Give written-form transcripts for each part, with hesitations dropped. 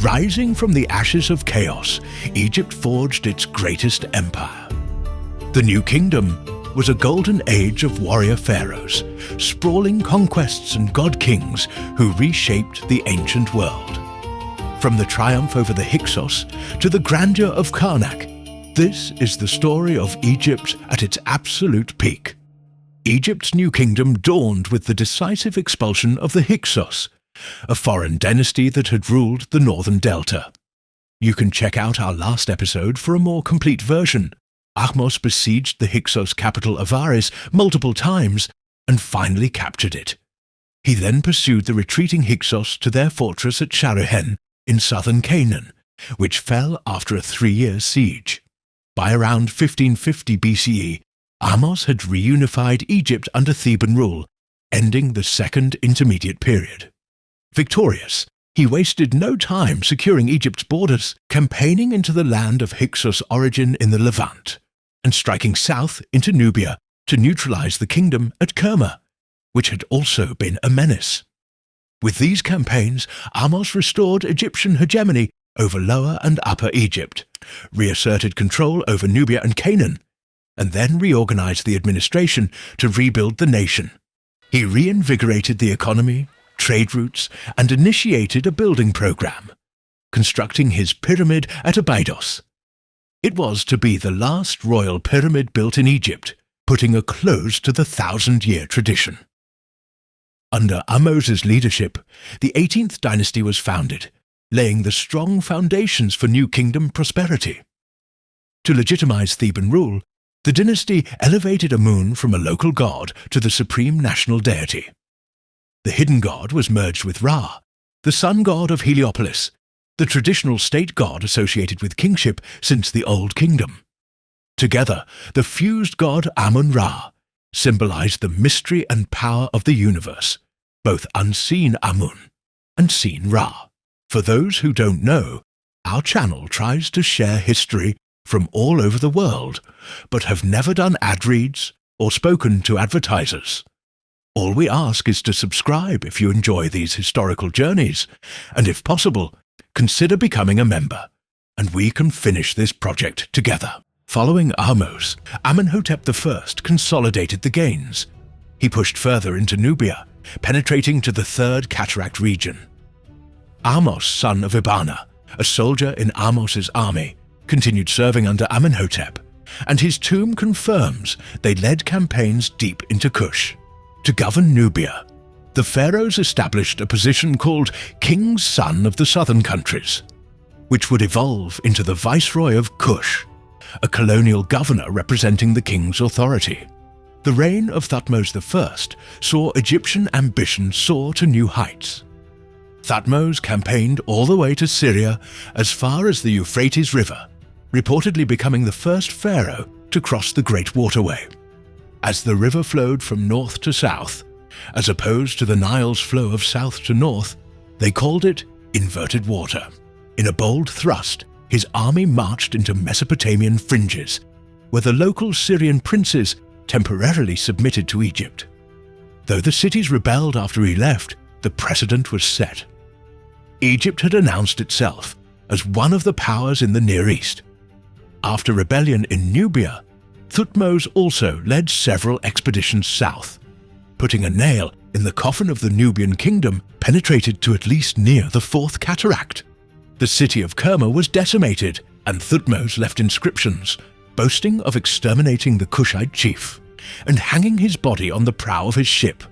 Rising from the ashes of chaos, Egypt forged its greatest empire. The New Kingdom was a golden age of warrior pharaohs, sprawling conquests and god-kings who reshaped the ancient world. From the triumph over the Hyksos to the grandeur of Karnak, this is the story of Egypt at its absolute peak. Egypt's New Kingdom dawned with the decisive expulsion of the Hyksos, a foreign dynasty that had ruled the northern delta. You can check out our last episode for a more complete version. Ahmose besieged the Hyksos capital Avaris multiple times and finally captured it. He then pursued the retreating Hyksos to their fortress at Sharuhen in southern Canaan, which fell after a 3-year siege. By around 1550 BCE, Ahmose had reunified Egypt under Theban rule, ending the Second Intermediate Period. Victorious, he wasted no time securing Egypt's borders, campaigning into the land of Hyksos origin in the Levant, and striking south into Nubia to neutralize the kingdom at Kerma, which had also been a menace. With these campaigns, Ahmose restored Egyptian hegemony over Lower and Upper Egypt, reasserted control over Nubia and Canaan, and then reorganized the administration to rebuild the nation. He reinvigorated the economy, trade routes, and initiated a building program, constructing his pyramid at Abydos. It was to be the last royal pyramid built in Egypt, putting a close to the 1,000-year tradition. Under Ahmose's leadership, the 18th dynasty was founded, laying the strong foundations for New Kingdom prosperity. To legitimize Theban rule, the dynasty elevated Amun from a local god to the supreme national deity. The hidden god was merged with Ra, the sun god of Heliopolis, the traditional state god associated with kingship since the Old Kingdom. Together, the fused god Amun-Ra symbolized the mystery and power of the universe, both unseen Amun and seen Ra. For those who don't know, our channel tries to share history from all over the world, but have never done ad reads or spoken to advertisers. All we ask is to subscribe if you enjoy these historical journeys, and if possible, consider becoming a member, and we can finish this project together. Following Ahmose, Amenhotep I consolidated the gains. He pushed further into Nubia, penetrating to the Third Cataract region. Ahmose, son of Ibana, a soldier in Ahmose's army, continued serving under Amenhotep, and his tomb confirms they led campaigns deep into Kush. To govern Nubia, the pharaohs established a position called King's Son of the Southern Countries, which would evolve into the Viceroy of Kush, a colonial governor representing the king's authority. The reign of Thutmose I saw Egyptian ambition soar to new heights. Thutmose campaigned all the way to Syria as far as the Euphrates River, reportedly becoming the first pharaoh to cross the Great Waterway. As the river flowed from north to south, as opposed to the Nile's flow of south to north, they called it inverted water. In a bold thrust, his army marched into Mesopotamian fringes, where the local Syrian princes temporarily submitted to Egypt. Though the cities rebelled after he left, the precedent was set. Egypt had announced itself as one of the powers in the Near East. After rebellion in Nubia, Thutmose also led several expeditions south, putting a nail in the coffin of the Nubian kingdom penetrated to at least near the Fourth Cataract. The city of Kerma was decimated, and Thutmose left inscriptions boasting of exterminating the Kushite chief and hanging his body on the prow of his ship,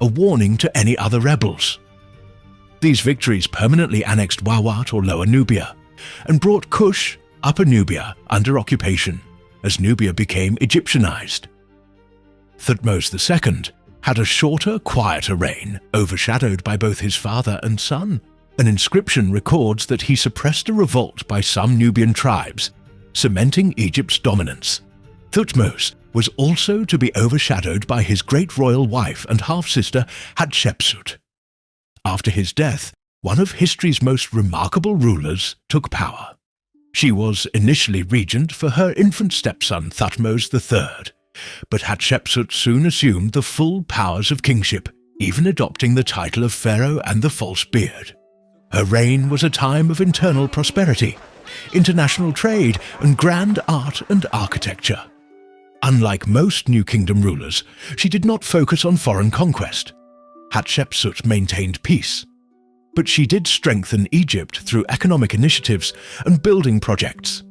a warning to any other rebels. These victories permanently annexed Wawat or Lower Nubia and brought Kush, Upper Nubia, under occupation as Nubia became Egyptianized. Thutmose II had a shorter, quieter reign, overshadowed by both his father and son. An inscription records that he suppressed a revolt by some Nubian tribes, cementing Egypt's dominance. Thutmose was also to be overshadowed by his great royal wife and half-sister Hatshepsut. After his death, one of history's most remarkable rulers took power. She was initially regent for her infant stepson Thutmose III, but Hatshepsut soon assumed the full powers of kingship, even adopting the title of pharaoh and the false beard. Her reign was a time of internal prosperity, international trade, and grand art and architecture. Unlike most New Kingdom rulers, she did not focus on foreign conquest. Hatshepsut maintained peace. But she did strengthen Egypt through economic initiatives and building projects.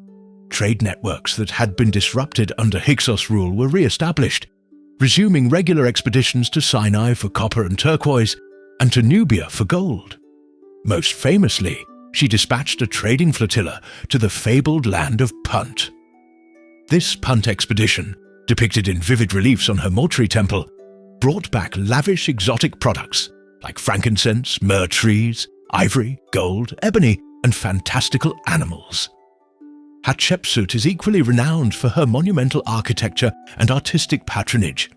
Trade networks that had been disrupted under Hyksos rule were re-established, resuming regular expeditions to Sinai for copper and turquoise, and to Nubia for gold. Most famously, she dispatched a trading flotilla to the fabled land of Punt. This Punt expedition, depicted in vivid reliefs on her mortuary temple, brought back lavish exotic products like frankincense, myrrh trees, ivory, gold, ebony, and fantastical animals. Hatshepsut is equally renowned for her monumental architecture and artistic patronage.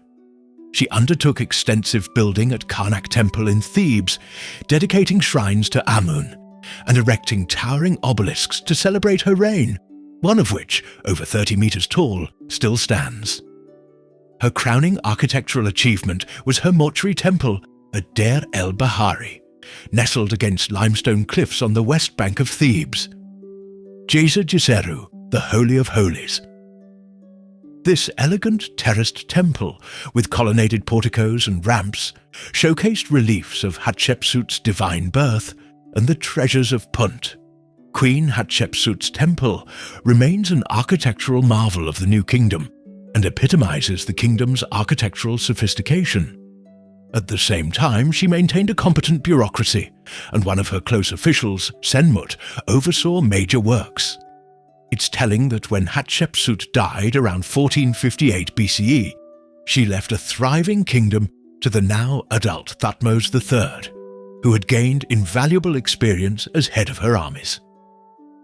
She undertook extensive building at Karnak Temple in Thebes, dedicating shrines to Amun, and erecting towering obelisks to celebrate her reign, one of which, over 30 meters tall, still stands. Her crowning architectural achievement was her mortuary temple at Deir el-Bahari, nestled against limestone cliffs on the west bank of Thebes. Djeza Djeseru, the Holy of Holies. This elegant terraced temple, with colonnaded porticos and ramps, showcased reliefs of Hatshepsut's divine birth and the treasures of Punt. Queen Hatshepsut's temple remains an architectural marvel of the New Kingdom and epitomizes the kingdom's architectural sophistication. At the same time, she maintained a competent bureaucracy, and one of her close officials, Senmut, oversaw major works. It's telling that when Hatshepsut died around 1458 BCE, she left a thriving kingdom to the now adult Thutmose III, who had gained invaluable experience as head of her armies.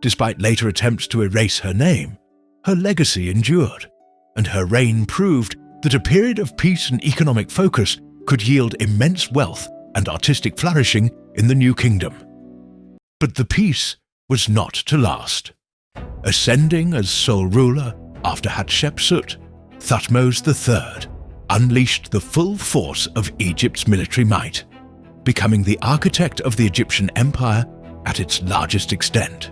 Despite later attempts to erase her name, her legacy endured, and her reign proved that a period of peace and economic focus could yield immense wealth and artistic flourishing in the New Kingdom. But the peace was not to last. Ascending as sole ruler after Hatshepsut, Thutmose III unleashed the full force of Egypt's military might, becoming the architect of the Egyptian empire at its largest extent.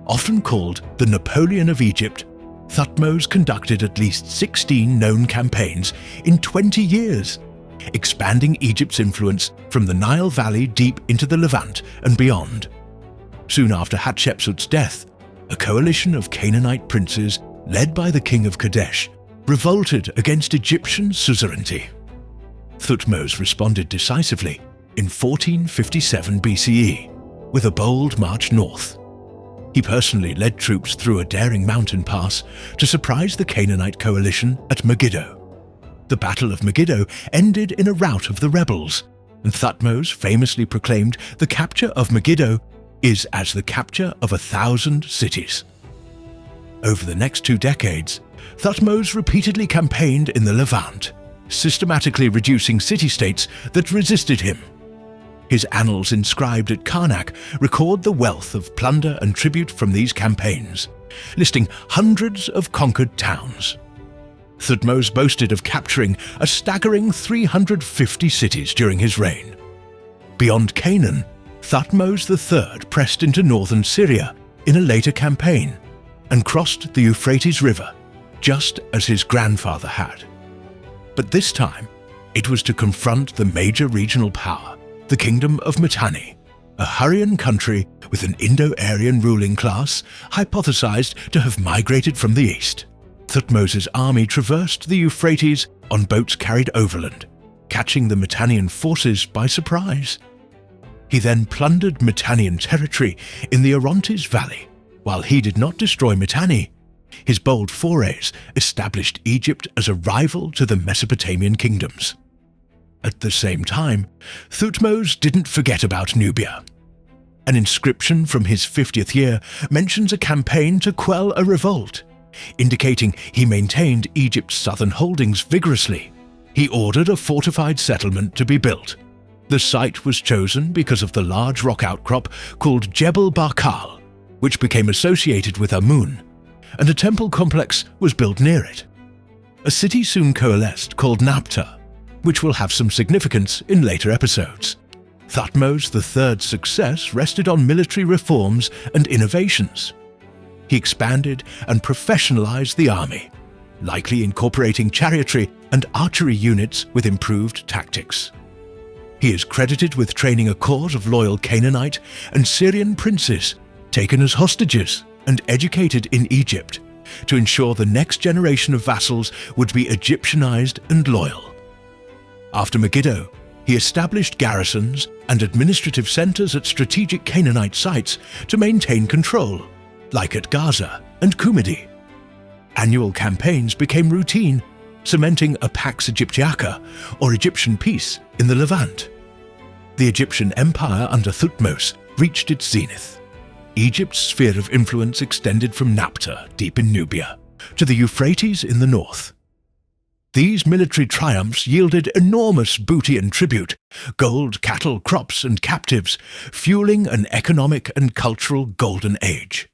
Often called the Napoleon of Egypt, Thutmose conducted at least 16 known campaigns in 20 years, expanding Egypt's influence from the Nile Valley deep into the Levant and beyond. Soon after Hatshepsut's death, a coalition of Canaanite princes, led by the king of Kadesh, revolted against Egyptian suzerainty. Thutmose responded decisively in 1457 BCE, with a bold march north. He personally led troops through a daring mountain pass to surprise the Canaanite coalition at Megiddo. The Battle of Megiddo ended in a rout of the rebels, and Thutmose famously proclaimed the capture of Megiddo is as the capture of 1,000 cities. Over the next 2 decades, Thutmose repeatedly campaigned in the Levant, systematically reducing city-states that resisted him. His annals inscribed at Karnak record the wealth of plunder and tribute from these campaigns, listing hundreds of conquered towns. Thutmose boasted of capturing a staggering 350 cities during his reign. Beyond Canaan, Thutmose III pressed into northern Syria in a later campaign and crossed the Euphrates River, just as his grandfather had. But this time, it was to confront the major regional power, the Kingdom of Mitanni, a Hurrian country with an Indo-Aryan ruling class hypothesized to have migrated from the east. Thutmose's army traversed the Euphrates on boats carried overland, catching the Mitannian forces by surprise. He then plundered Mitannian territory in the Orontes Valley. While he did not destroy Mitanni, his bold forays established Egypt as a rival to the Mesopotamian kingdoms. At the same time, Thutmose didn't forget about Nubia. An inscription from his 50th year mentions a campaign to quell a revolt, indicating he maintained Egypt's southern holdings vigorously. He ordered a fortified settlement to be built. The site was chosen because of the large rock outcrop called Jebel Barkal, which became associated with Amun, and a temple complex was built near it. A city soon coalesced called Napta, which will have some significance in later episodes. Thutmose III's success rested on military reforms and innovations. He expanded and professionalized the army, likely incorporating chariotry and archery units with improved tactics. He is credited with training a corps of loyal Canaanite and Syrian princes taken as hostages and educated in Egypt to ensure the next generation of vassals would be Egyptianized and loyal. After Megiddo, he established garrisons and administrative centers at strategic Canaanite sites to maintain control, like at Gaza and Kumidi. Annual campaigns became routine, cementing a Pax Egyptiaca, or Egyptian peace, in the Levant. The Egyptian Empire under Thutmose reached its zenith. Egypt's sphere of influence extended from Napta, deep in Nubia, to the Euphrates in the north. These military triumphs yielded enormous booty and tribute, gold, cattle, crops, and captives, fueling an economic and cultural golden age.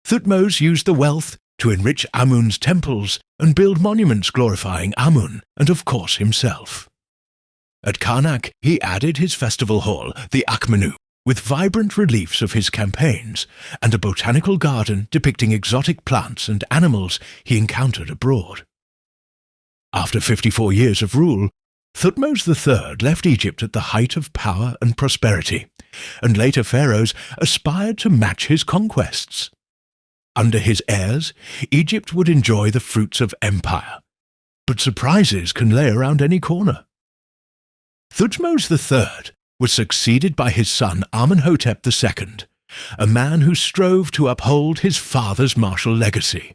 Thutmose used the wealth to enrich Amun's temples and build monuments glorifying Amun and, of course, himself. At Karnak, he added his festival hall, the Akhmenu, with vibrant reliefs of his campaigns and a botanical garden depicting exotic plants and animals he encountered abroad. After 54 years of rule, Thutmose III left Egypt at the height of power and prosperity, and later pharaohs aspired to match his conquests. Under his heirs, Egypt would enjoy the fruits of empire, but surprises can lay around any corner. Thutmose III was succeeded by his son Amenhotep II, a man who strove to uphold his father's martial legacy.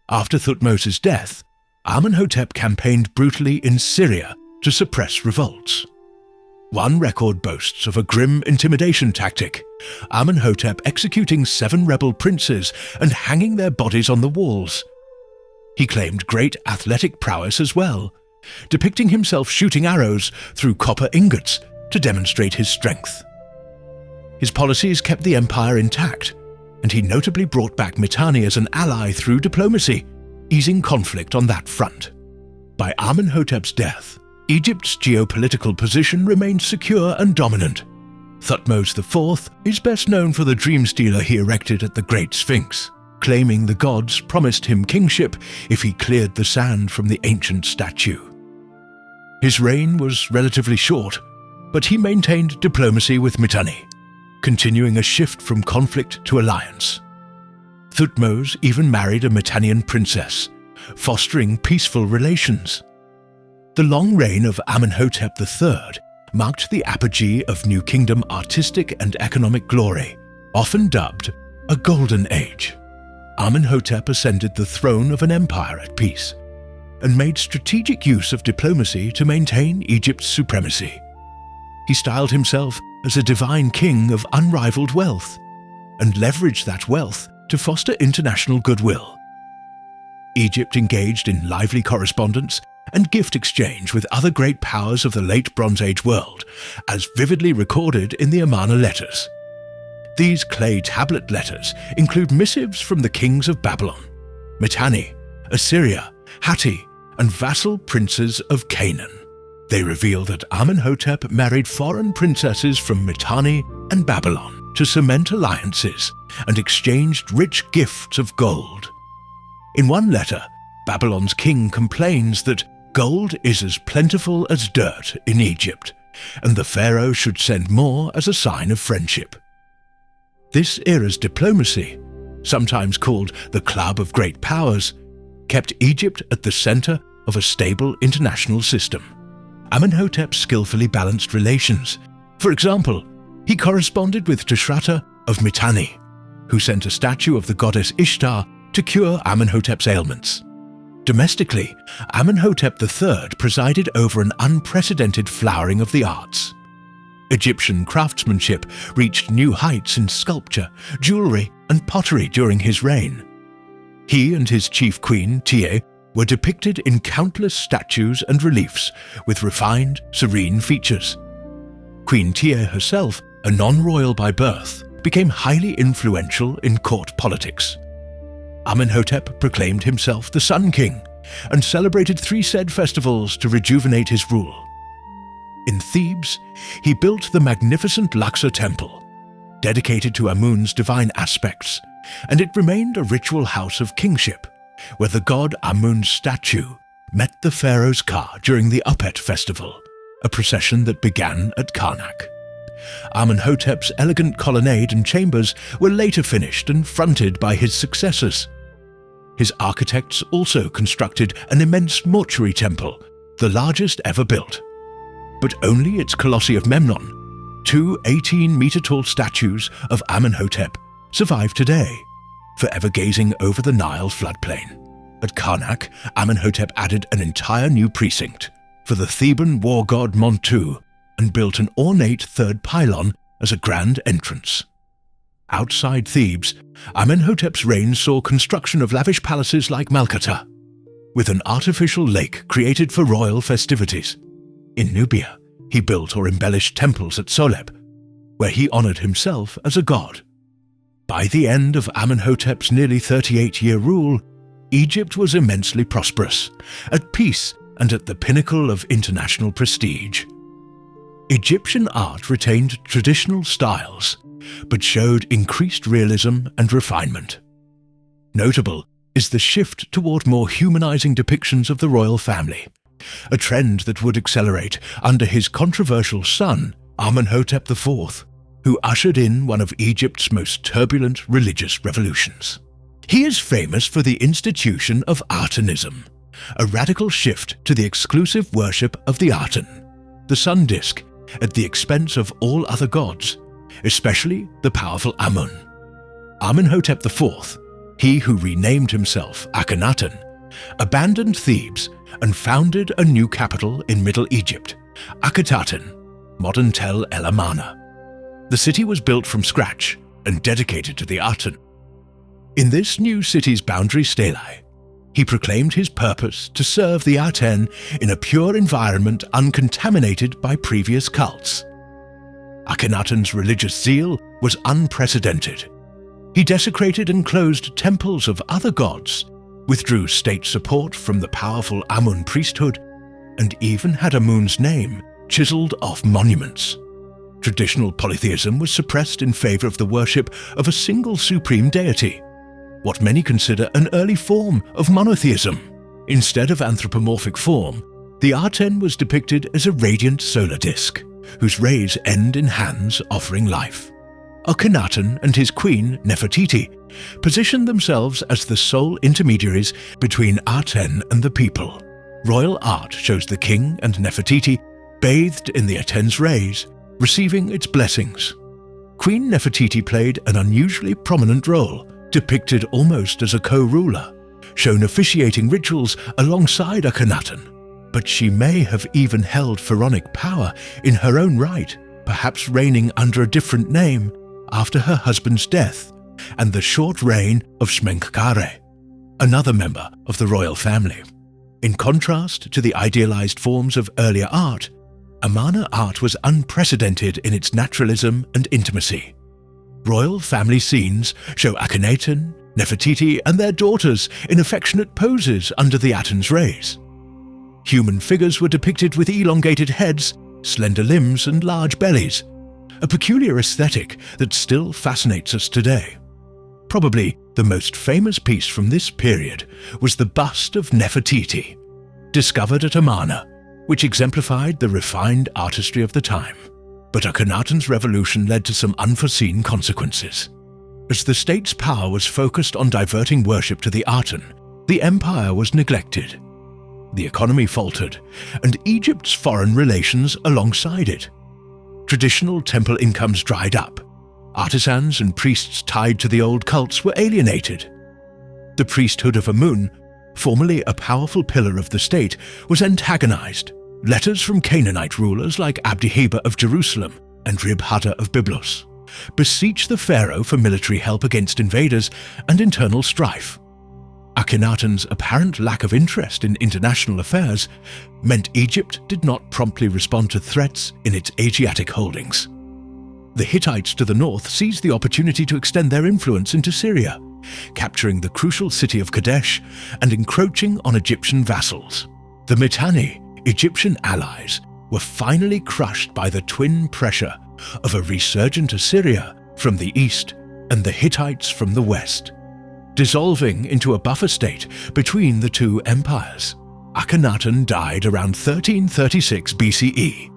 After Thutmose's death, Amenhotep campaigned brutally in Syria to suppress revolts. One record boasts of a grim intimidation tactic, Amenhotep executing 7 rebel princes and hanging their bodies on the walls. He claimed great athletic prowess as well, depicting himself shooting arrows through copper ingots to demonstrate his strength. His policies kept the empire intact, and he notably brought back Mitanni as an ally through diplomacy, easing conflict on that front. By Amenhotep's death, Egypt's geopolitical position remained secure and dominant. Thutmose IV is best known for the dream stealer he erected at the Great Sphinx, claiming the gods promised him kingship if he cleared the sand from the ancient statue. His reign was relatively short, but he maintained diplomacy with Mitanni, continuing a shift from conflict to alliance. Thutmose even married a Mitannian princess, fostering peaceful relations. The long reign of Amenhotep III marked the apogee of New Kingdom artistic and economic glory, often dubbed a Golden Age. Amenhotep ascended the throne of an empire at peace, and made strategic use of diplomacy to maintain Egypt's supremacy. He styled himself as a divine king of unrivaled wealth, and leveraged that wealth to foster international goodwill. Egypt engaged in lively correspondence and gift exchange with other great powers of the late Bronze Age world, as vividly recorded in the Amarna letters. These clay tablet letters include missives from the kings of Babylon, Mitanni, Assyria, Hatti, and vassal princes of Canaan. They reveal that Amenhotep married foreign princesses from Mitanni and Babylon to cement alliances and exchanged rich gifts of gold. In one letter, Babylon's king complains that gold is as plentiful as dirt in Egypt, and the pharaoh should send more as a sign of friendship. This era's diplomacy, sometimes called the Club of Great Powers, kept Egypt at the center of a stable international system. Amenhotep skillfully balanced relations. For example, he corresponded with Tushratta of Mitanni, who sent a statue of the goddess Ishtar to cure Amenhotep's ailments. Domestically, Amenhotep III presided over an unprecedented flowering of the arts. Egyptian craftsmanship reached new heights in sculpture, jewelry, and pottery during his reign. He and his chief queen, Tiye, were depicted in countless statues and reliefs with refined, serene features. Queen Tiye herself, a non-royal by birth, became highly influential in court politics. Amenhotep proclaimed himself the Sun King and celebrated 3 said festivals to rejuvenate his rule. In Thebes, he built the magnificent Luxor temple, dedicated to Amun's divine aspects, and it remained a ritual house of kingship, where the god Amun's statue met the pharaoh's car during the Upet festival, a procession that began at Karnak. Amenhotep's elegant colonnade and chambers were later finished and fronted by his successors. His architects also constructed an immense mortuary temple, the largest ever built. But only its Colossi of Memnon, two 18-meter-tall statues of Amenhotep, survive today, forever gazing over the Nile floodplain. At Karnak, Amenhotep added an entire new precinct for the Theban war god Montu and built an ornate third pylon as a grand entrance. Outside Thebes, Amenhotep's reign saw construction of lavish palaces like Malkata, with an artificial lake created for royal festivities. In Nubia, he built or embellished temples at Soleb, where he honored himself as a god. By the end of Amenhotep's nearly 38-year rule, Egypt was immensely prosperous, at peace and at the pinnacle of international prestige. Egyptian art retained traditional styles, but showed increased realism and refinement. Notable is the shift toward more humanizing depictions of the royal family, a trend that would accelerate under his controversial son, Amenhotep IV, who ushered in one of Egypt's most turbulent religious revolutions. He is famous for the institution of Atenism, a radical shift to the exclusive worship of the Aten, the sun disk, at the expense of all other gods, especially the powerful Amun. Amenhotep IV, he who renamed himself Akhenaten, abandoned Thebes and founded a new capital in Middle Egypt, Akhenaten, modern Tel El Amarna. The city was built from scratch and dedicated to the Aten. In this new city's boundary stelae, he proclaimed his purpose to serve the Aten in a pure environment uncontaminated by previous cults. Akhenaten's religious zeal was unprecedented. He desecrated and closed temples of other gods, withdrew state support from the powerful Amun priesthood, and even had Amun's name chiseled off monuments. Traditional polytheism was suppressed in favor of the worship of a single supreme deity, what many consider an early form of monotheism. Instead of anthropomorphic form, the Aten was depicted as a radiant solar disk, whose rays end in hands offering life. Akhenaten and his queen, Nefertiti, positioned themselves as the sole intermediaries between Aten and the people. Royal art shows the king and Nefertiti bathed in the Aten's rays, receiving its blessings. Queen Nefertiti played an unusually prominent role, depicted almost as a co-ruler, shown officiating rituals alongside Akhenaten, but she may have even held pharaonic power in her own right, perhaps reigning under a different name after her husband's death and the short reign of Smenkhkare, another member of the royal family. In contrast to the idealized forms of earlier art, Amarna art was unprecedented in its naturalism and intimacy. Royal family scenes show Akhenaten, Nefertiti, and their daughters in affectionate poses under the Aten's rays. Human figures were depicted with elongated heads, slender limbs, and large bellies, a peculiar aesthetic that still fascinates us today. Probably the most famous piece from this period was the bust of Nefertiti, discovered at Amarna, which exemplified the refined artistry of the time. But Akhenaten's revolution led to some unforeseen consequences. As the state's power was focused on diverting worship to the Aten, the empire was neglected. The economy faltered, and Egypt's foreign relations alongside it. Traditional temple incomes dried up. Artisans and priests tied to the old cults were alienated. The priesthood of Amun, formerly a powerful pillar of the state, was antagonized. Letters from Canaanite rulers like Abdiheba of Jerusalem and Ribhadda of Byblos beseech the pharaoh for military help against invaders and internal strife. Akhenaten's apparent lack of interest in international affairs meant Egypt did not promptly respond to threats in its Asiatic holdings. The Hittites to the north seized the opportunity to extend their influence into Syria, capturing the crucial city of Kadesh and encroaching on Egyptian vassals. The Mitanni, Egyptian allies, were finally crushed by the twin pressure of a resurgent Assyria from the east and the Hittites from the west, dissolving into a buffer state between the two empires. Akhenaten died around 1336 BCE,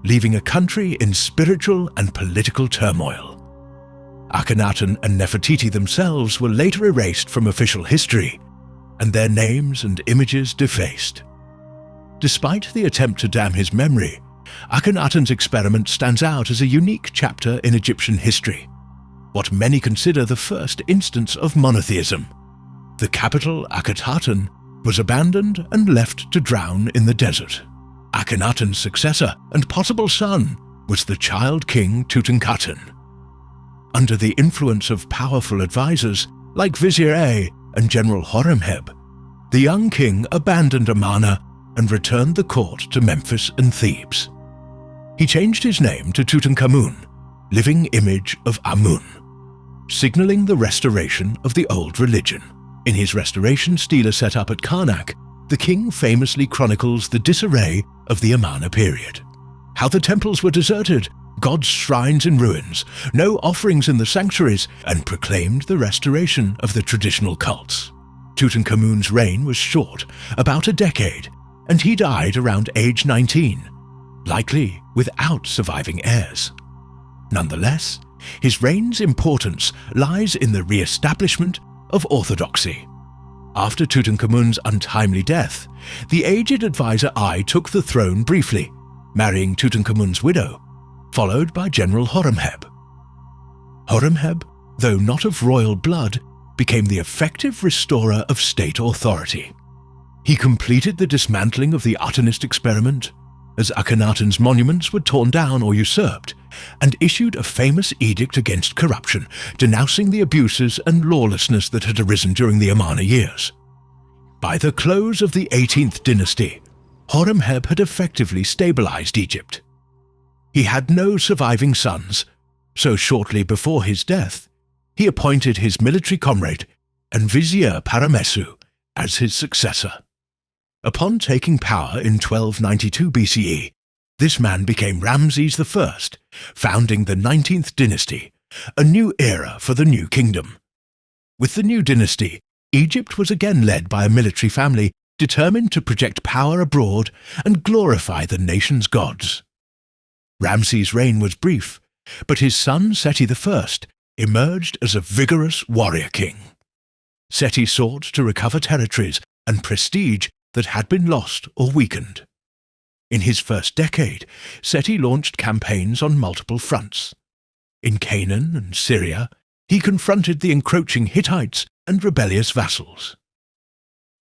leaving a country in spiritual and political turmoil. Akhenaten and Nefertiti themselves were later erased from official history, and their names and images defaced. Despite the attempt to damn his memory, Akhenaten's experiment stands out as a unique chapter in Egyptian history, what many consider the first instance of monotheism. The capital, Akhenaten, was abandoned and left to drown in the desert. Akhenaten's successor and possible son was the child king Tutankhamun. Under the influence of powerful advisors like Vizier A and General Horemheb, the young king abandoned Amarna and returned the court to Memphis and Thebes. He changed his name to Tutankhamun, living image of Amun, signaling the restoration of the old religion. In his restoration stela set up at Karnak, the king famously chronicles the disarray of the Amarna period. How the temples were deserted, God's shrines in ruins, no offerings in the sanctuaries, and proclaimed the restoration of the traditional cults. Tutankhamun's reign was short, about a decade, and he died around age 19, likely without surviving heirs. Nonetheless, his reign's importance lies in the re-establishment of orthodoxy. After Tutankhamun's untimely death, the aged advisor I took the throne briefly, marrying Tutankhamun's widow, followed by General Horemheb. Horemheb, though not of royal blood, became the effective restorer of state authority. He completed the dismantling of the Atenist experiment, as Akhenaten's monuments were torn down or usurped, and issued a famous edict against corruption, denouncing the abuses and lawlessness that had arisen during the Amarna years. By the close of the 18th dynasty, Horemheb had effectively stabilized Egypt. He had no surviving sons, so shortly before his death, he appointed his military comrade and vizier Paramessu as his successor. Upon taking power in 1292 BCE, this man became Ramses I, founding the 19th dynasty, a new era for the new kingdom. With the new dynasty, Egypt was again led by a military family determined to project power abroad and glorify the nation's gods. Ramses' reign was brief, but his son Seti I emerged as a vigorous warrior king. Seti sought to recover territories and prestige that had been lost or weakened. In his first decade, Seti launched campaigns on multiple fronts. In Canaan and Syria, he confronted the encroaching Hittites and rebellious vassals.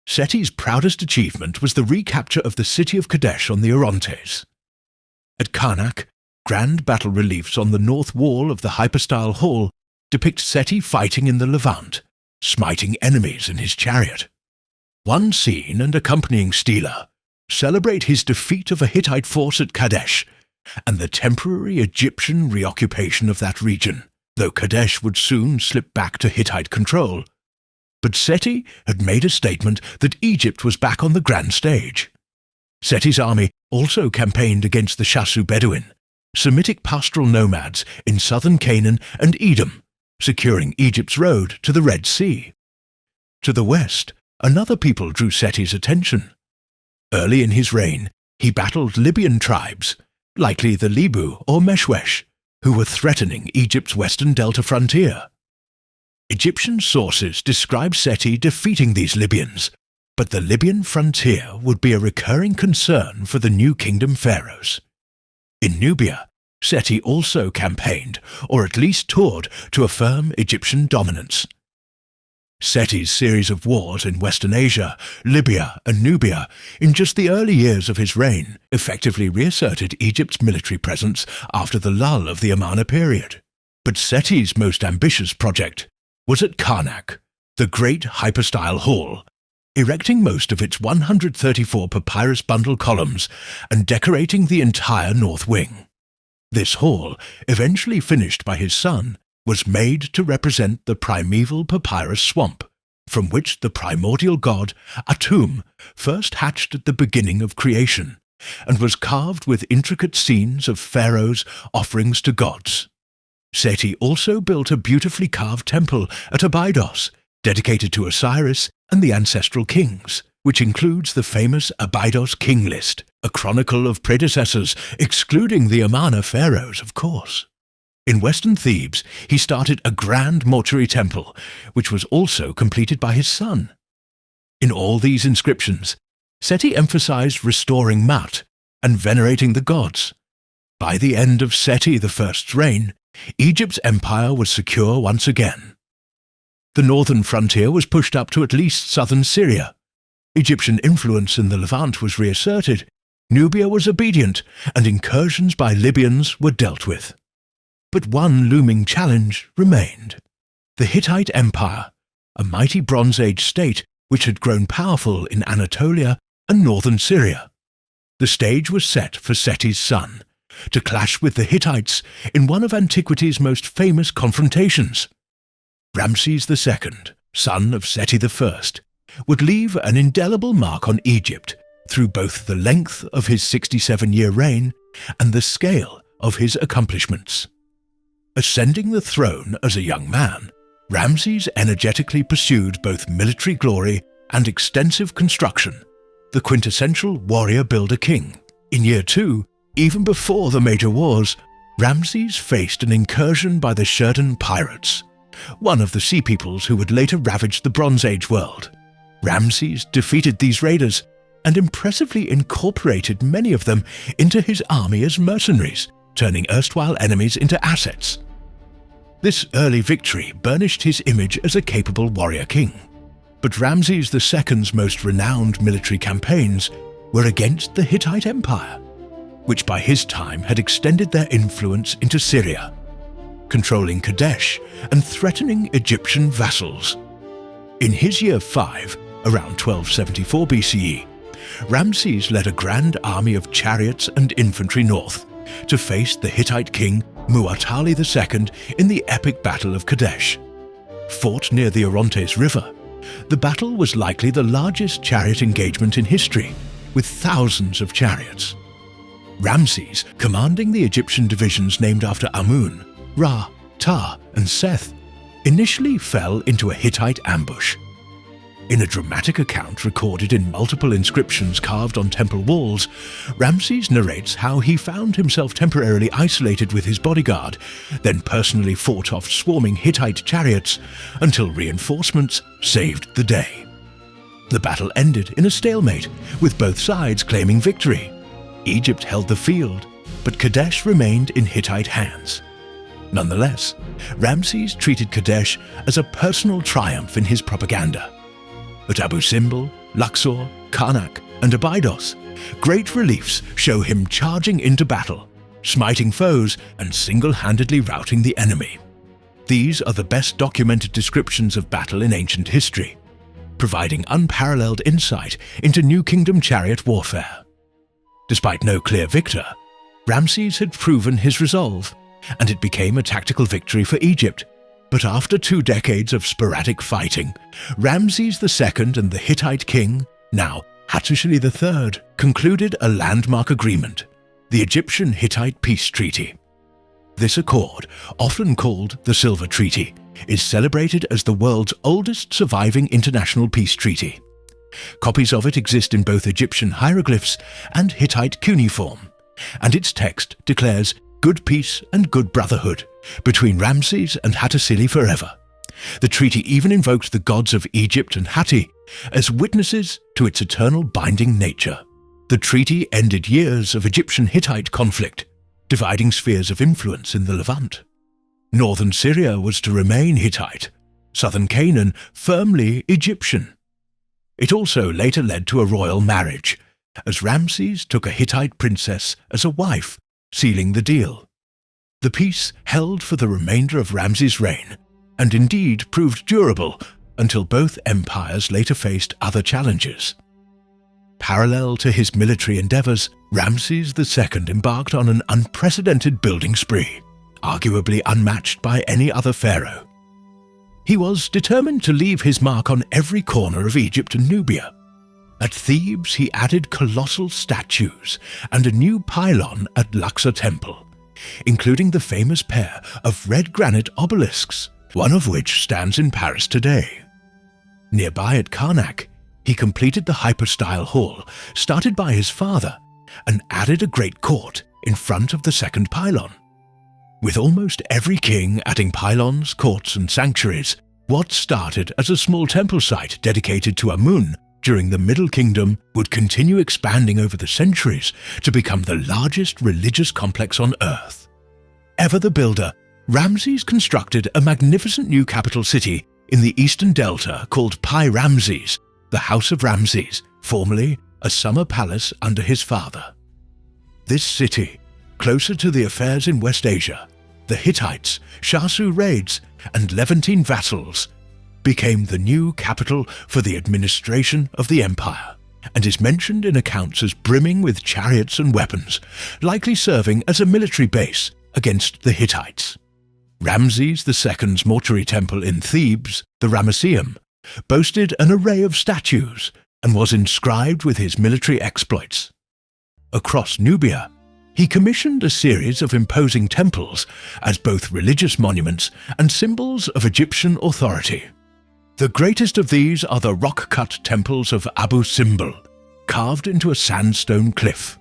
Seti's proudest achievement was the recapture of the city of Kadesh on the Orontes. At Karnak, grand battle reliefs on the north wall of the hypostyle hall depict Seti fighting in the Levant, smiting enemies in his chariot. One scene and accompanying stela celebrate his defeat of a Hittite force at Kadesh and the temporary Egyptian reoccupation of that region, though Kadesh would soon slip back to Hittite control. But Seti had made a statement that Egypt was back on the grand stage. Seti's army also campaigned against the Shasu Bedouin, Semitic pastoral nomads in southern Canaan and Edom, securing Egypt's road to the Red Sea. To the west, another people drew Seti's attention. Early in his reign, he battled Libyan tribes, likely the Libu or Meshwesh, who were threatening Egypt's western delta frontier. Egyptian sources describe Seti defeating these Libyans, but the Libyan frontier would be a recurring concern for the new kingdom pharaohs. In Nubia, Seti also campaigned, or at least toured, to affirm Egyptian dominance. Seti's series of wars in Western Asia, Libya and Nubia in just the early years of his reign effectively reasserted Egypt's military presence after the lull of the Amarna period. But Seti's most ambitious project was at Karnak, the great hypostyle hall, erecting most of its 134 papyrus bundle columns and decorating the entire north wing. This hall, eventually finished by his son, was made to represent the primeval papyrus swamp, from which the primordial god Atum first hatched at the beginning of creation, and was carved with intricate scenes of pharaohs' offerings to gods. Seti also built a beautifully carved temple at Abydos, dedicated to Osiris and the ancestral kings, which includes the famous Abydos King List, a chronicle of predecessors, excluding the Amarna pharaohs, of course. In western Thebes, he started a grand mortuary temple, which was also completed by his son. In all these inscriptions, Seti emphasized restoring Ma'at and venerating the gods. By the end of Seti I's reign, Egypt's empire was secure once again. The northern frontier was pushed up to at least southern Syria. Egyptian influence in the Levant was reasserted, Nubia was obedient, and incursions by Libyans were dealt with. But one looming challenge remained. The Hittite Empire, a mighty Bronze Age state which had grown powerful in Anatolia and northern Syria. The stage was set for Seti's son, to clash with the Hittites in one of antiquity's most famous confrontations. Ramses II, son of Seti I, would leave an indelible mark on Egypt through both the length of his 67-year reign and the scale of his accomplishments. Ascending the throne as a young man, Ramses energetically pursued both military glory and extensive construction, the quintessential warrior-builder king. In year 2, even before the major wars, Ramses faced an incursion by the Shurdan pirates, one of the sea peoples who would later ravage the Bronze Age world. Ramses defeated these raiders and impressively incorporated many of them into his army as mercenaries, turning erstwhile enemies into assets. This early victory burnished his image as a capable warrior king. But Ramses II's most renowned military campaigns were against the Hittite Empire, which by his time had extended their influence into Syria, controlling Kadesh and threatening Egyptian vassals. In his year 5, around 1274 BCE, Ramses led a grand army of chariots and infantry north to face the Hittite king Mu'atali II in the epic Battle of Kadesh. Fought near the Orontes River, the battle was likely the largest chariot engagement in history, with thousands of chariots. Ramses, commanding the Egyptian divisions named after Amun, Ra, Ta, and Seth, initially fell into a Hittite ambush. In a dramatic account recorded in multiple inscriptions carved on temple walls, Ramses narrates how he found himself temporarily isolated with his bodyguard, then personally fought off swarming Hittite chariots until reinforcements saved the day. The battle ended in a stalemate, with both sides claiming victory. Egypt held the field, but Kadesh remained in Hittite hands. Nonetheless, Ramses treated Kadesh as a personal triumph in his propaganda. At Abu Simbel, Luxor, Karnak, and Abydos, great reliefs show him charging into battle, smiting foes and single-handedly routing the enemy. These are the best documented descriptions of battle in ancient history, providing unparalleled insight into New Kingdom chariot warfare. Despite no clear victor, Ramses had proven his resolve, and it became a tactical victory for Egypt. But after 2 decades of sporadic fighting, Ramses II and the Hittite king, now Hatshepsut III, concluded a landmark agreement, the Egyptian-Hittite Peace Treaty. This accord, often called the Silver Treaty, is celebrated as the world's oldest surviving international peace treaty. Copies of it exist in both Egyptian hieroglyphs and Hittite cuneiform, and its text declares good peace and good brotherhood between Ramses and Hattusili forever. The treaty even invokes the gods of Egypt and Hatti as witnesses to its eternal binding nature. The treaty ended years of Egyptian-Hittite conflict, dividing spheres of influence in the Levant. Northern Syria was to remain Hittite, southern Canaan firmly Egyptian. It also later led to a royal marriage, as Ramses took a Hittite princess as a wife, sealing the deal. The peace held for the remainder of Ramses' reign, and indeed proved durable until both empires later faced other challenges. Parallel to his military endeavors, Ramses II embarked on an unprecedented building spree, arguably unmatched by any other pharaoh. He was determined to leave his mark on every corner of Egypt and Nubia. At Thebes, he added colossal statues and a new pylon at Luxor Temple, including the famous pair of red granite obelisks, one of which stands in Paris today. Nearby at Karnak, he completed the hypostyle hall started by his father and added a great court in front of the second pylon. With almost every king adding pylons, courts and sanctuaries, what started as a small temple site dedicated to Amun during the Middle Kingdom would continue expanding over the centuries to become the largest religious complex on earth. Ever the builder, Ramses constructed a magnificent new capital city in the eastern delta called Pi-Ramses, the House of Ramses, formerly a summer palace under his father. This city, closer to the affairs in West Asia, the Hittites, Shasu raids, and Levantine vassals, became the new capital for the administration of the empire, and is mentioned in accounts as brimming with chariots and weapons, likely serving as a military base against the Hittites. Ramses II's mortuary temple in Thebes, the Ramesseum, boasted an array of statues and was inscribed with his military exploits. Across Nubia, he commissioned a series of imposing temples as both religious monuments and symbols of Egyptian authority. The greatest of these are the rock-cut temples of Abu Simbel, carved into a sandstone cliff.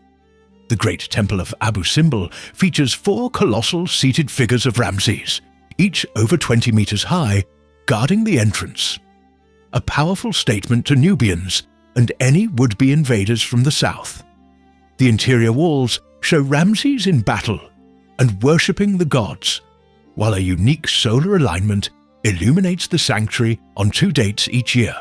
The great temple of Abu Simbel features 4 colossal seated figures of Ramses, each over 20 meters high, guarding the entrance. A powerful statement to Nubians and any would-be invaders from the south. The interior walls show Ramses in battle and worshipping the gods, while a unique solar alignment illuminates the sanctuary on 2 dates each year.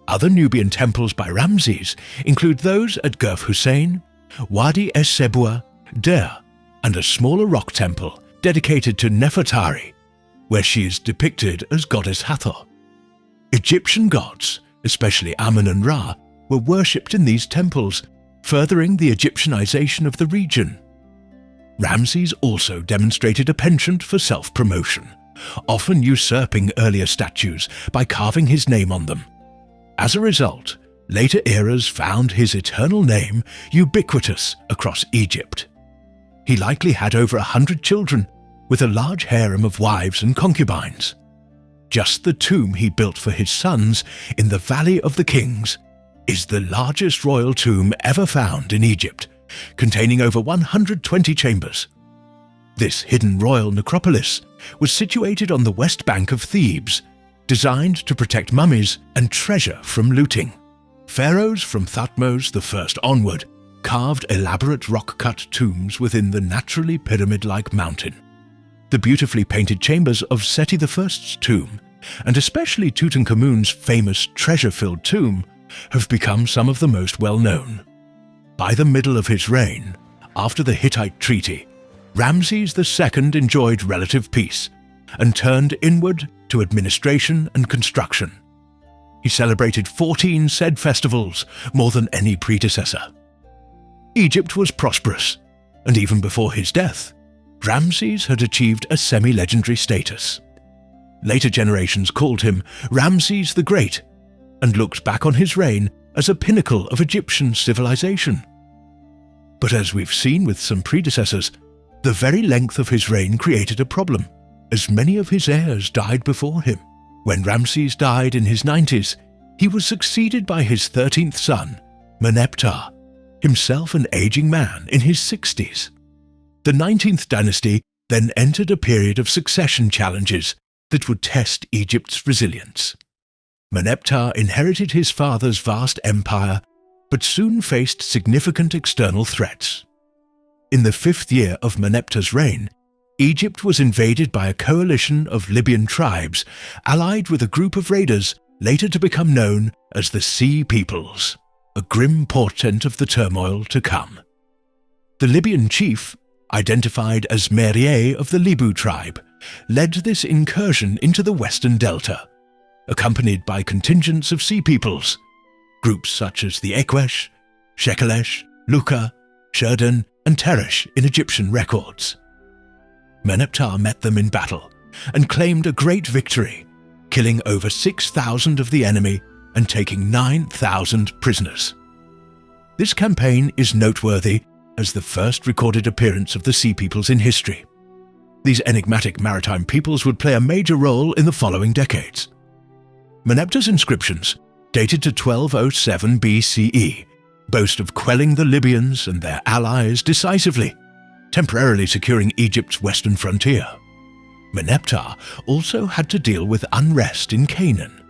Other Nubian temples by Ramses include those at Gurf Hussein, Wadi es-Sebua, Der, and a smaller rock temple dedicated to Nefertari, where she is depicted as goddess Hathor. Egyptian gods, especially Amun and Ra, were worshipped in these temples, furthering the Egyptianization of the region. Ramses also demonstrated a penchant for self-promotion, often usurping earlier statues by carving his name on them. As a result, later eras found his eternal name ubiquitous across Egypt. He likely had over 100 children, with a large harem of wives and concubines. Just the tomb he built for his sons in the Valley of the Kings is the largest royal tomb ever found in Egypt, containing over 120 chambers. This hidden royal necropolis was situated on the west bank of Thebes, designed to protect mummies and treasure from looting. Pharaohs from Thutmose I onward carved elaborate rock-cut tombs within the naturally pyramid-like mountain. The beautifully painted chambers of Seti I's tomb, and especially Tutankhamun's famous treasure-filled tomb, have become some of the most well-known. By the middle of his reign, after the Hittite treaty, Ramses II enjoyed relative peace and turned inward to administration and construction. He celebrated 14 said festivals, more than any predecessor. Egypt was prosperous, and even before his death, Ramses had achieved a semi-legendary status. Later generations called him Ramses the Great and looked back on his reign as a pinnacle of Egyptian civilization. But as we've seen with some predecessors, the very length of his reign created a problem, as many of his heirs died before him. When Ramses died in his 90s, he was succeeded by his 13th son, Amenhotep, himself an aging man in his 60s. The 19th dynasty then entered a period of succession challenges that would test Egypt's resilience. Amenhotep inherited his father's vast empire, but soon faced significant external threats. In the 5th year of Amenhotep's reign, Egypt was invaded by a coalition of Libyan tribes allied with a group of raiders later to become known as the Sea Peoples, a grim portent of the turmoil to come. The Libyan chief, identified as Merier of the Libu tribe, led this incursion into the western delta, accompanied by contingents of Sea Peoples, groups such as the Ekwesh, Shekelesh, Luka, Sherdan, and Teresh in Egyptian records. Amenhotep met them in battle and claimed a great victory, killing over 6,000 of the enemy and taking 9,000 prisoners. This campaign is noteworthy as the first recorded appearance of the Sea Peoples in history. These enigmatic maritime peoples would play a major role in the following decades. Meneptah's inscriptions, dated to 1207 BCE, boast of quelling the Libyans and their allies decisively, temporarily securing Egypt's western frontier. Meneptah also had to deal with unrest in Canaan.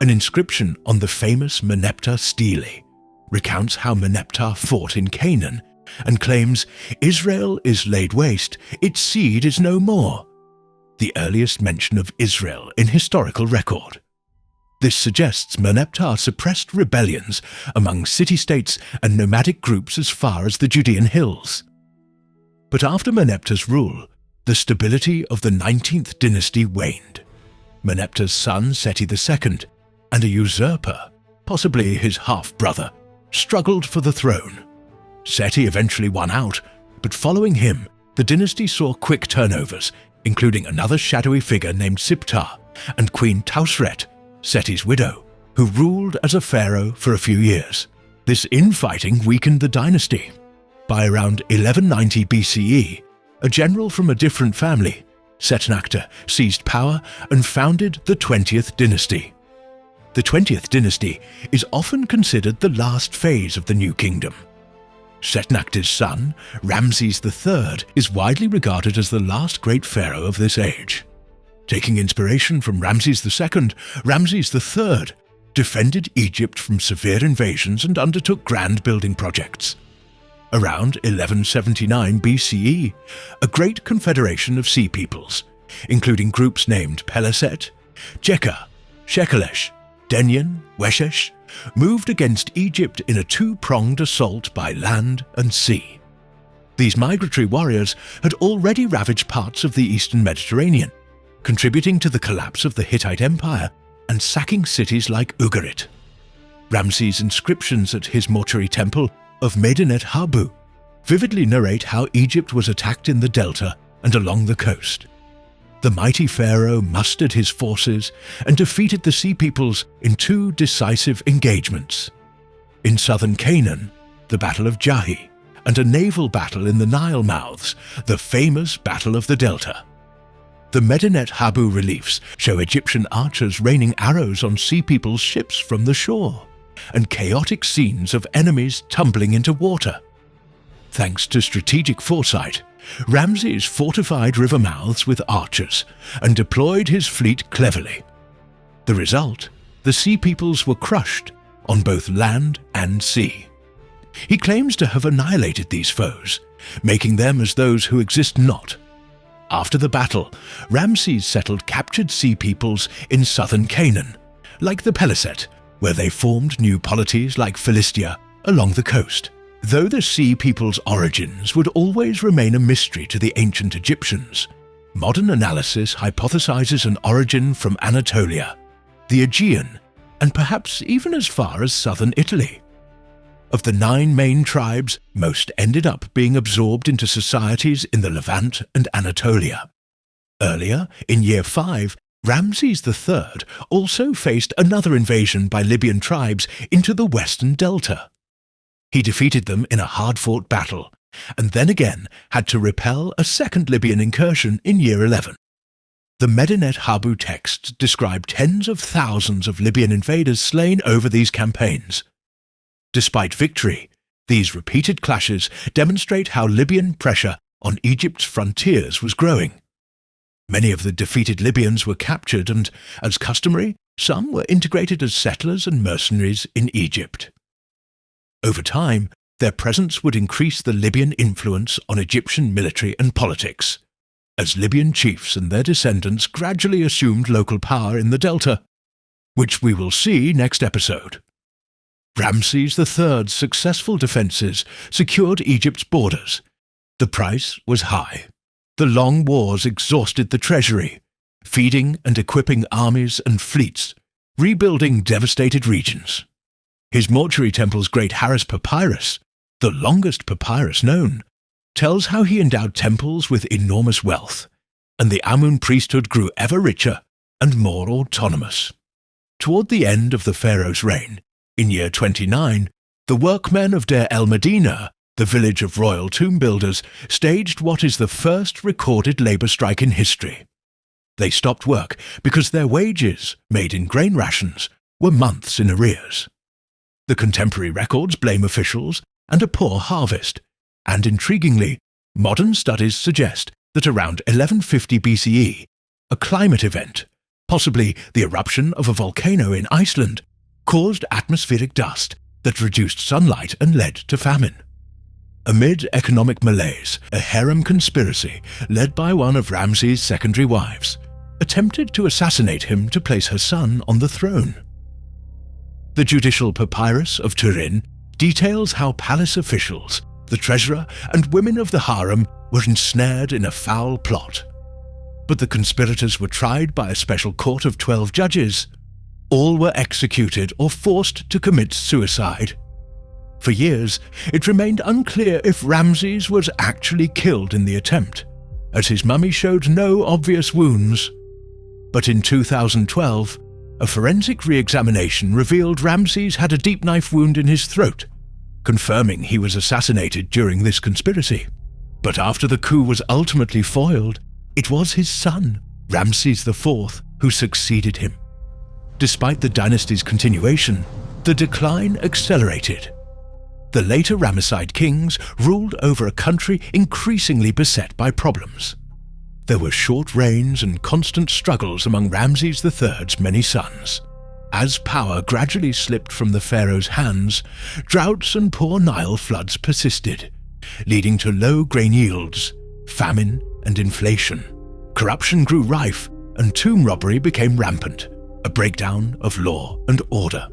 An inscription on the famous Meneptah stele recounts how Meneptah fought in Canaan and claims, "Israel is laid waste, its seed is no more," the earliest mention of Israel in historical record. This suggests Meneptah suppressed rebellions among city-states and nomadic groups as far as the Judean hills. But after Meneptah's rule, the stability of the 19th dynasty waned. Meneptah's son Seti II, and a usurper, possibly his half-brother, struggled for the throne. Seti eventually won out, but following him, the dynasty saw quick turnovers, including another shadowy figure named Siptah and Queen Tausret, Seti's widow, who ruled as a pharaoh for a few years. This infighting weakened the dynasty. By around 1190 BCE, a general from a different family, Setnakta, seized power and founded the 20th dynasty. The 20th dynasty is often considered the last phase of the New Kingdom. Setnakta's son, Ramses III, is widely regarded as the last great pharaoh of this age. Taking inspiration from Ramses II, Ramses III defended Egypt from severe invasions and undertook grand building projects. Around 1179 BCE, a great confederation of sea peoples, including groups named Peleset, Jekka, Shekelesh, Denyen, Weshesh, moved against Egypt in a two-pronged assault by land and sea. These migratory warriors had already ravaged parts of the eastern Mediterranean, contributing to the collapse of the Hittite Empire and sacking cities like Ugarit. Ramses' inscriptions at his mortuary temple of Medinet Habu vividly narrate how Egypt was attacked in the delta and along the coast. The mighty pharaoh mustered his forces and defeated the Sea Peoples in two decisive engagements. In southern Canaan, the Battle of Jahi, and a naval battle in the Nile mouths, the famous Battle of the Delta. The Medinet Habu reliefs show Egyptian archers raining arrows on Sea Peoples' ships from the shore, and chaotic scenes of enemies tumbling into water. Thanks to strategic foresight, Ramses fortified river mouths with archers and deployed his fleet cleverly. The result, the Sea Peoples were crushed on both land and sea. He claims to have annihilated these foes, making them as those who exist not. After the battle, Ramses settled captured Sea Peoples in southern Canaan, like the Peleset, where they formed new polities like Philistia along the coast. Though the Sea Peoples' origins would always remain a mystery to the ancient Egyptians, modern analysis hypothesizes an origin from Anatolia, the Aegean, and perhaps even as far as southern Italy. Of the 9 main tribes, most ended up being absorbed into societies in the Levant and Anatolia. Earlier, in year 5, Ramses III also faced another invasion by Libyan tribes into the western delta. He defeated them in a hard-fought battle, and then again had to repel a second Libyan incursion in year 11. The Medinet Habu texts describe tens of thousands of Libyan invaders slain over these campaigns. Despite victory, these repeated clashes demonstrate how Libyan pressure on Egypt's frontiers was growing. Many of the defeated Libyans were captured and, as customary, some were integrated as settlers and mercenaries in Egypt. Over time, their presence would increase the Libyan influence on Egyptian military and politics, as Libyan chiefs and their descendants gradually assumed local power in the delta, which we will see next episode. Ramses III's successful defences secured Egypt's borders. The price was high. The long wars exhausted the treasury, feeding and equipping armies and fleets, rebuilding devastated regions. His mortuary temple's Great Harris Papyrus, the longest papyrus known, tells how he endowed temples with enormous wealth, and the Amun priesthood grew ever richer and more autonomous. Toward the end of the pharaoh's reign, in year 29, the workmen of Der El Medina, the village of royal tomb builders, staged what is the first recorded labor strike in history. They stopped work because their wages, made in grain rations, were months in arrears. The contemporary records blame officials and a poor harvest, and intriguingly, modern studies suggest that around 1150 BCE, a climate event, possibly the eruption of a volcano in Iceland, caused atmospheric dust that reduced sunlight and led to famine. Amid economic malaise, a harem conspiracy, led by one of Ramses' secondary wives, attempted to assassinate him to place her son on the throne. The judicial papyrus of Turin details how palace officials, the treasurer, and women of the harem were ensnared in a foul plot. But the conspirators were tried by a special court of 12 judges. All were executed or forced to commit suicide. For years, it remained unclear if Ramses was actually killed in the attempt, as his mummy showed no obvious wounds. But in 2012, a forensic re-examination revealed Ramses had a deep knife wound in his throat, confirming he was assassinated during this conspiracy. But after the coup was ultimately foiled, it was his son, Ramses IV, who succeeded him. Despite the dynasty's continuation, the decline accelerated. The later Ramesside kings ruled over a country increasingly beset by problems. There were short reigns and constant struggles among Ramses III's many sons. As power gradually slipped from the pharaoh's hands, droughts and poor Nile floods persisted, leading to low grain yields, famine, and inflation. Corruption grew rife, and tomb robbery became rampant, a breakdown of law and order.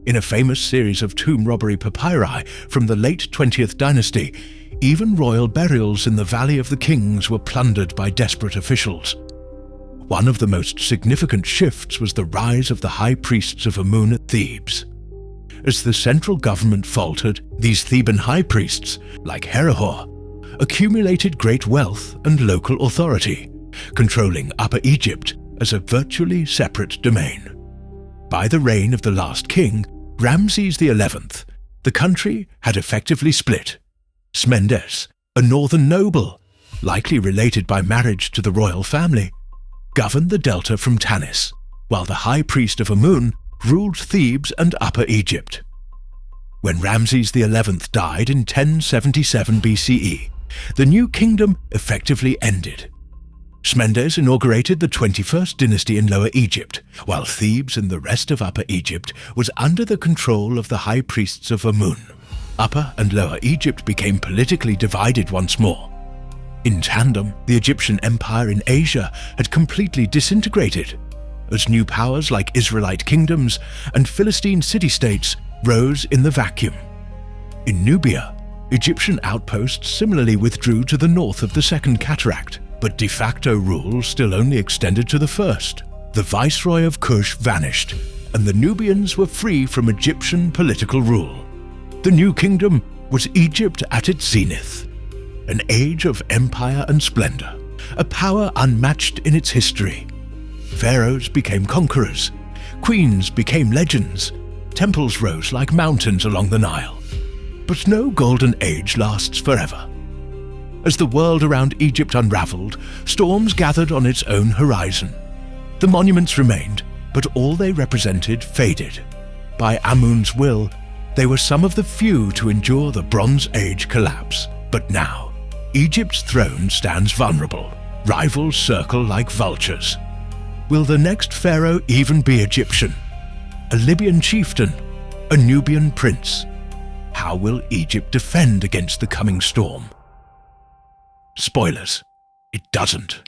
In a famous series of tomb robbery papyri from the late 20th dynasty, even royal burials in the Valley of the Kings were plundered by desperate officials. One of the most significant shifts was the rise of the high priests of Amun at Thebes. As the central government faltered, these Theban high priests, like Herihor, accumulated great wealth and local authority, controlling Upper Egypt as a virtually separate domain. By the reign of the last king, Ramses XI, the country had effectively split. Smendes, a northern noble, likely related by marriage to the royal family, governed the delta from Tanis, while the high priest of Amun ruled Thebes and Upper Egypt. When Ramses XI died in 1077 BCE, the new kingdom effectively ended. Smendes inaugurated the 21st dynasty in Lower Egypt, while Thebes and the rest of Upper Egypt was under the control of the high priests of Amun. Upper and Lower Egypt became politically divided once more. In tandem, the Egyptian empire in Asia had completely disintegrated, as new powers like Israelite kingdoms and Philistine city-states rose in the vacuum. In Nubia, Egyptian outposts similarly withdrew to the north of the Second Cataract, but de facto rule still only extended to the first. The viceroy of Kush vanished, and the Nubians were free from Egyptian political rule. The new kingdom was Egypt at its zenith, an age of empire and splendor, a power unmatched in its history. Pharaohs became conquerors, queens became legends, temples rose like mountains along the Nile. But no golden age lasts forever. As the world around Egypt unraveled, storms gathered on its own horizon. The monuments remained, but all they represented faded. By Amun's will, they were some of the few to endure the Bronze Age collapse. But now, Egypt's throne stands vulnerable. Rivals circle like vultures. Will the next pharaoh even be Egyptian? A Libyan chieftain? A Nubian prince? How will Egypt defend against the coming storm? Spoilers, it doesn't.